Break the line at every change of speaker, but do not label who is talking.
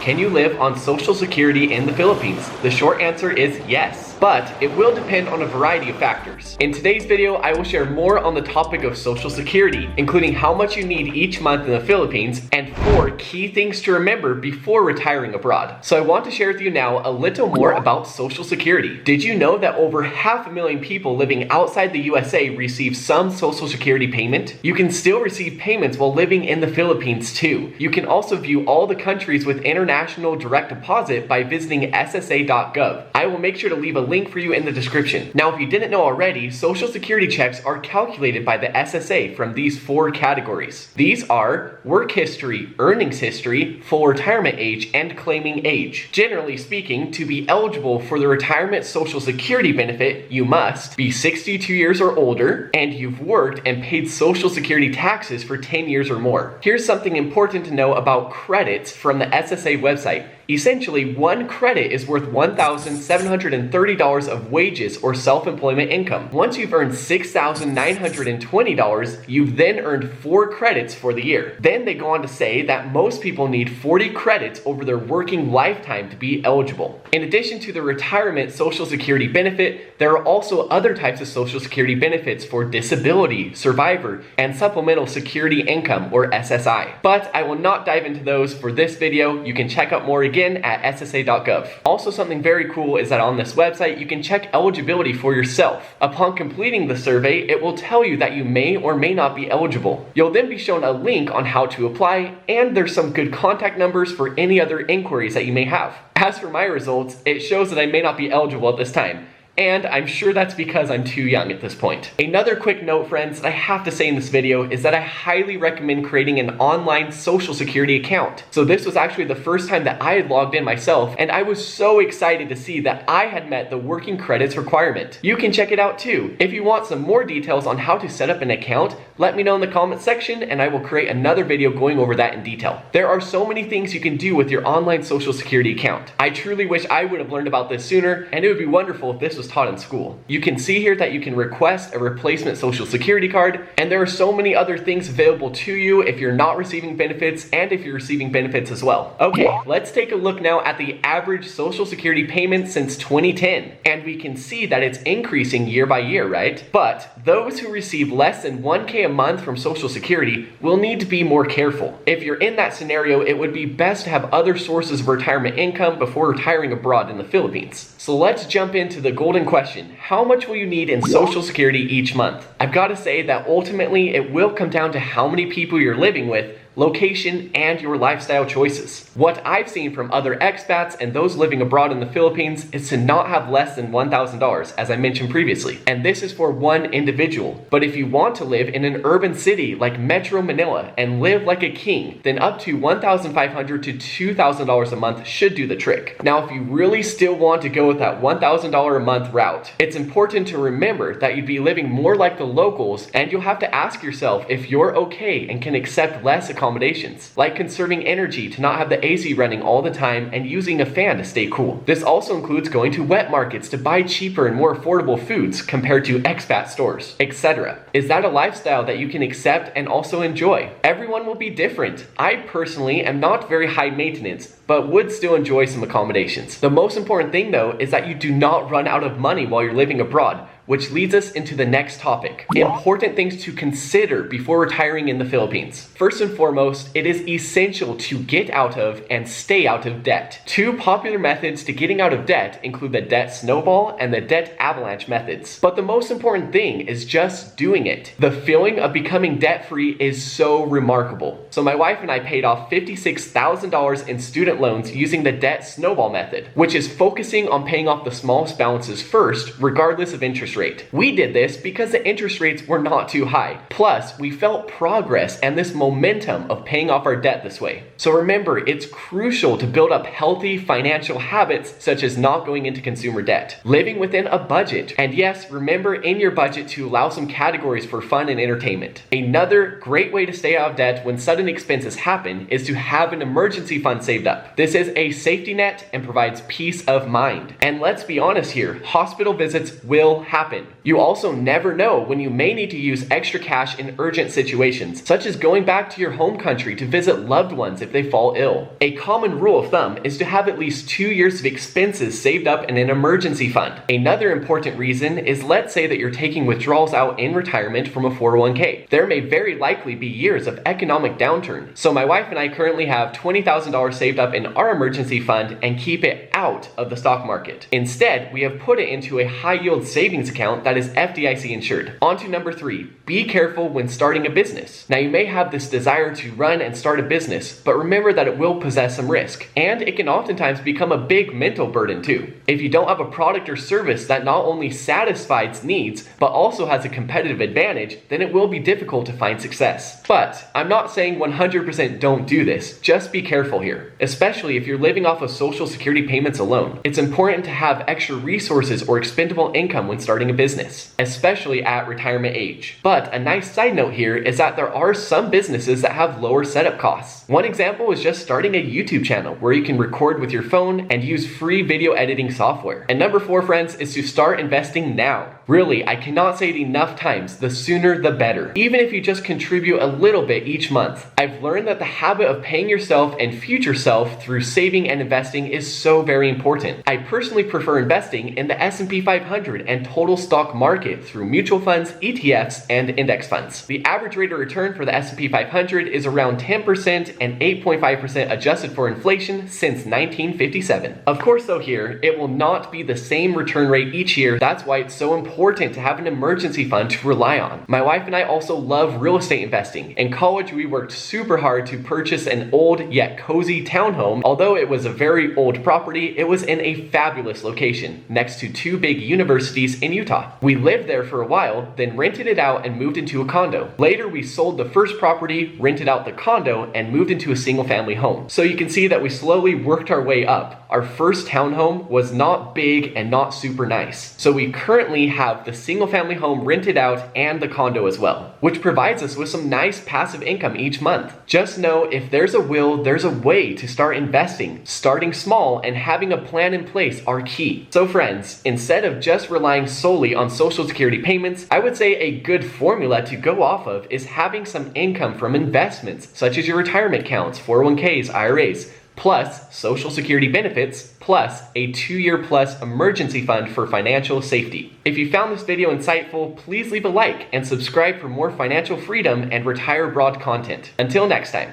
Can you live on Social Security in the Philippines? The short answer is yes, but it will depend on a variety of factors. In today's video, I will share more on the topic of Social Security, including how much you need each month in the Philippines and 4 key things to remember before retiring abroad. So I want to share with you now a little more about Social Security. Did you know that over 500,000 people living outside the USA receive some Social Security payment? You can still receive payments while living in the Philippines too. You can also view all the countries with international direct deposit by visiting ssa.gov. I will make sure to leave a link for you in the description. Now, if you didn't know already, Social Security checks are calculated by the SSA from these 4 categories. These are work history, earnings history, full retirement age, and claiming age. Generally speaking, to be eligible for the retirement Social Security benefit, you must be 62 years or older, and you've worked and paid Social Security taxes for 10 years or more. Here's something important to know about credits from the SSA website. Essentially, 1 credit is worth $1,730 of wages or self-employment income. Once you've earned $6,920, you've then earned 4 credits for the year. Then they go on to say that most people need 40 credits over their working lifetime to be eligible. In addition to the retirement Social Security benefit, there are also other types of Social Security benefits for disability, survivor, and supplemental security income or SSI. But I will not dive into those for this video. You can check out more again at ssa.gov. Also, something very cool is that on this website you can check eligibility for yourself. Upon completing the survey, it will tell you that you may or may not be eligible. You'll then be shown a link on how to apply, and there's some good contact numbers for any other inquiries that you may have. As for my results, it shows that I may not be eligible at this time. And I'm sure that's because I'm too young at this point. Another quick note, friends, that I have to say in this video is that I highly recommend creating an online Social Security account. So this was actually the first time that I had logged in myself, and I was so excited to see that I had met the working credits requirement. You can check it out too. If you want some more details on how to set up an account, let me know in the comment section and I will create another video going over that in detail. There are so many things you can do with your online Social Security account. I truly wish I would have learned about this sooner, and it would be wonderful if this was taught in school. You can see here that you can request a replacement Social Security card, and there are so many other things available to you if you're not receiving benefits and if you're receiving benefits as well. Okay, let's take a look now at the average Social Security payment since 2010, and we can see that it's increasing year by year, right? But those who receive less than 1K a month from Social Security will need to be more careful. If you're in that scenario, it would be best to have other sources of retirement income before retiring abroad in the Philippines. So let's jump into the golden question. How much will you need in Social Security each month? I've got to say that ultimately it will come down to how many people you're living with, location, and your lifestyle choices. What I've seen from other expats and those living abroad in the Philippines is to not have less than $1,000, as I mentioned previously. And this is for one individual. But if you want to live in an urban city like Metro Manila and live like a king, then up to $1,500 to $2,000 a month should do the trick. Now, if you really still want to go with that $1,000 a month route, it's important to remember that you'd be living more like the locals, and you'll have to ask yourself if you're okay and can accept less accommodations, like conserving energy to not have the AC running all the time and using a fan to stay cool. This also includes going to wet markets to buy cheaper and more affordable foods compared to expat stores, etc. Is that a lifestyle that you can accept and also enjoy? Everyone will be different. I personally am not very high maintenance, but would still enjoy some accommodations. The most important thing though is that you do not run out of money while you're living abroad, which leads us into the next topic. Important things to consider before retiring in the Philippines. First and foremost, it is essential to get out of and stay out of debt. 2 popular methods to getting out of debt include the debt snowball and the debt avalanche methods. But the most important thing is just doing it. The feeling of becoming debt-free is so remarkable. So my wife and I paid off $56,000 in student loans using the debt snowball method, which is focusing on paying off the smallest balances first, regardless of interest rate. We did this because the interest rates were not too high. Plus, we felt progress and this momentum of paying off our debt this way. So remember, it's crucial to build up healthy financial habits such as not going into consumer debt, living within a budget, and yes, remember in your budget to allow some categories for fun and entertainment. Another great way to stay out of debt when sudden expenses happen is to have an emergency fund saved up. This is a safety net and provides peace of mind. And let's be honest here, hospital visits will happen. happen. You also never know when you may need to use extra cash in urgent situations, such as going back to your home country to visit loved ones if they fall ill. A common rule of thumb is to have at least 2 years of expenses saved up in an emergency fund. Another important reason is, let's say that you're taking withdrawals out in retirement from a 401k. There may very likely be years of economic downturn. So my wife and I currently have $20,000 saved up in our emergency fund and keep it out of the stock market. Instead, we have put it into a high yield savings account that is FDIC insured. On to number 3, be careful when starting a business. Now, you may have this desire to run and start a business, but remember that it will possess some risk, and it can oftentimes become a big mental burden too. If you don't have a product or service that not only satisfies needs, but also has a competitive advantage, then it will be difficult to find success. But I'm not saying 100% don't do this, just be careful here. Especially if you're living off of Social Security payments alone. It's important to have extra resources or expendable income when starting a business, especially at retirement age. But a nice side note here is that there are some businesses that have lower setup costs. One example is just starting a YouTube channel where you can record with your phone and use free video editing software. And number 4, friends, is to start investing now. Really, I cannot say it enough times, the sooner the better. Even if you just contribute a little bit each month. I've learned that the habit of paying yourself and future self through saving and investing is so very important. I personally prefer investing in the S&P 500 and total stock market through mutual funds, ETFs, and index funds. The average rate of return for the S&P 500 is around 10% and 8.5% adjusted for inflation since 1957. Of course, though, here, it will not be the same return rate each year. That's why it's so important to have an emergency fund to rely on. My wife and I also love real estate investing. In college, we worked super hard to purchase an old yet cozy townhome. Although it was a very old property, it was in a fabulous location next to 2 big universities in Utah. We lived there for a while, then rented it out and moved into a condo. Later, we sold the first property, rented out the condo, and moved into a single family home. So you can see that we slowly worked our way up. Our first townhome was not big and not super nice. So we currently have the single family home rented out and the condo as well, which provides us with some nice passive income each month. Just know if there's a will, there's a way to start investing. Starting small and having a plan in place are key. So friends, instead of just relying solely on Social Security payments, I would say a good formula to go off of is having some income from investments, such as your retirement accounts, 401ks, IRAs, plus Social Security benefits, plus a 2-year plus emergency fund for financial safety. If you found this video insightful, please leave a like and subscribe for more financial freedom and retire abroad content. Until next time.